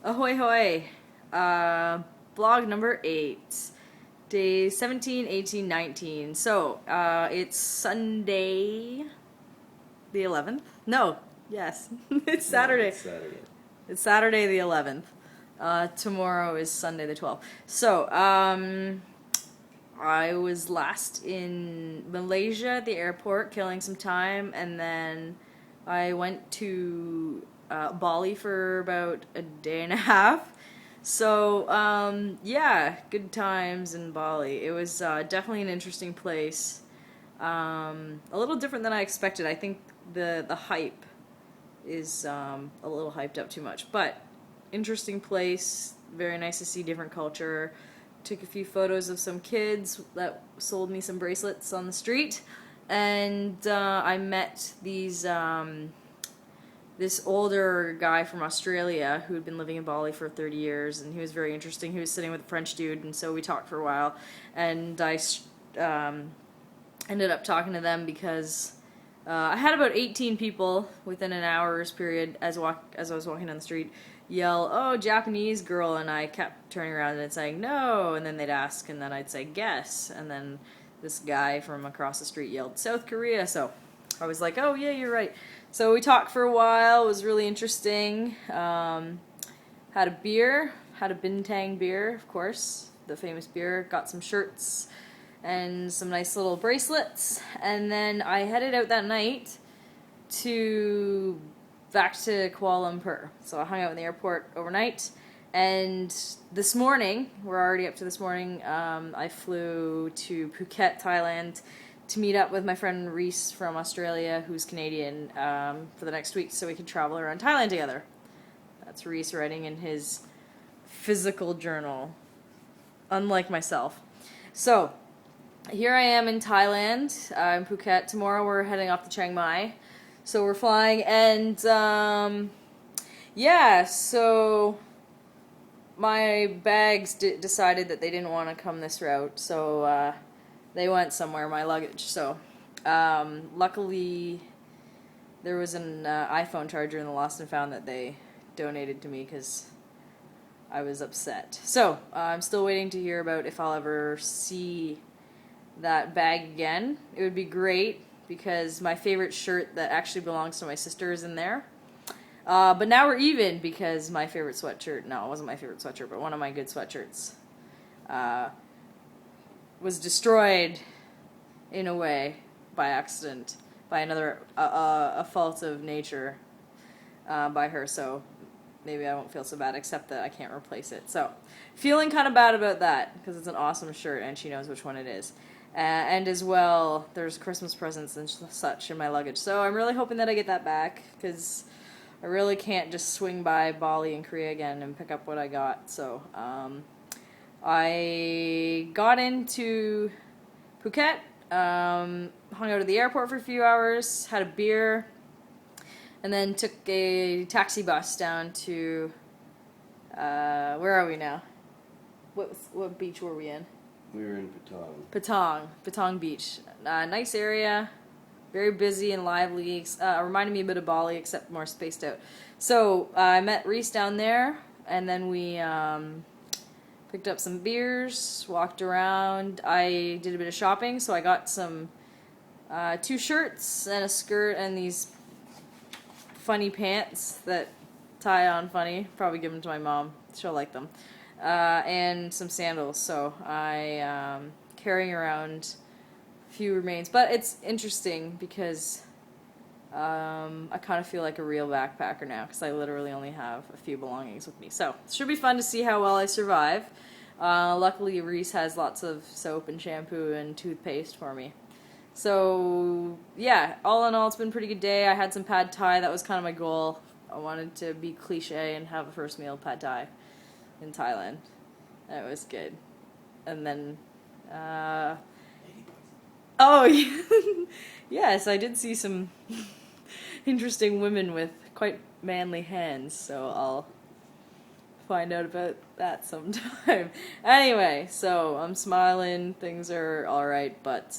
Ahoy hoy. Blog number 8. Day 17, 18, 19. So, it's Sunday the 11th? No, yes. It's Saturday. No, it's Saturday. It's Saturday the 11th. Tomorrow is Sunday the 12th. So, I was last in Malaysia at the airport, killing some time, and then I went to Bali for about a day and a half. So, yeah, good times in Bali. It was definitely an interesting place. A little different than I expected. I think the hype is a little hyped up too much, but interesting place. Very nice to see different culture. Took a few photos of some kids that sold me some bracelets on the street, and I met this older guy from Australia who had been living in Bali for 30 years, and he was very interesting. He was sitting with a French dude, and so we talked for a while, and I ended up talking to them because I had about 18 people within an hour's period as I was walking down the street yell, "Oh, Japanese girl," and I kept turning around and saying no, and then they'd ask, and then I'd say guess, and then this guy from across the street yelled South Korea, so I was like, oh yeah, you're right. So we talked for a while. It was really interesting. Had a beer, had a Bintang beer, of course, the famous beer. Got some shirts and some nice little bracelets, and then I headed out that night back to Kuala Lumpur. So I hung out in the airport overnight, and this morning, we're already up to this morning, I flew to Phuket, Thailand, to meet up with my friend Reese from Australia, who's Canadian, for the next week so we can travel around Thailand together. That's Reese writing in his physical journal, unlike myself. So, here I am in Thailand, in Phuket. Tomorrow we're heading off to Chiang Mai. So we're flying, and yeah, so my bags decided that they didn't want to come this route, so they went somewhere, my luggage. So luckily there was an iPhone charger in the lost and found that they donated to me because I was upset. So I'm still waiting to hear about if I'll ever see that bag again. It would be great because my favorite shirt that actually belongs to my sister is in there. But now we're even because my favorite sweatshirt, no, it wasn't my favorite sweatshirt, but one of my good sweatshirts was destroyed in a way by accident, by another, a fault of nature by her, so maybe I won't feel so bad, except that I can't replace it. So, feeling kind of bad about that, because it's an awesome shirt and she knows which one it is. And as well, there's Christmas presents and such in my luggage. So I'm really hoping that I get that back, because I really can't just swing by Bali and Korea again and pick up what I got. So I got into Phuket, hung out at the airport for a few hours, had a beer, and then took a taxi bus down to, where are we now? What beach were we in? We were in Patong. Patong Beach. Nice area, very busy and lively. Reminded me a bit of Bali, except more spaced out. So I met Reese down there, and then we picked up some beers, walked around. I did a bit of shopping, so I got some 2 shirts and a skirt and these funny pants that tie on funny. Probably give them to my mom. She'll like them. And some sandals, so I carrying around a few remains, but it's interesting because I kind of feel like a real backpacker now because I literally only have a few belongings with me, so it should be fun to see how well I survive. Luckily Reese has lots of soap and shampoo and toothpaste for me, so yeah, all in all it's been a pretty good day. I had some pad thai. That was kind of my goal. I wanted to be cliche and have a first meal pad thai in Thailand. That was good. And then oh yes, I did see some interesting women with quite manly hands, so I'll find out about that sometime. Anyway, so I'm smiling, things are alright, but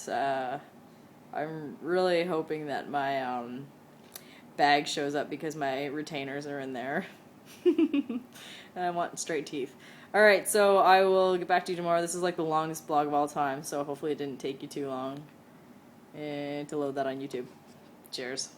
I'm really hoping that my bag shows up because my retainers are in there. and I want straight teeth. Alright, so I will get back to you tomorrow. This is like the longest blog of all time, so hopefully it didn't take you too long to load that on YouTube. Cheers.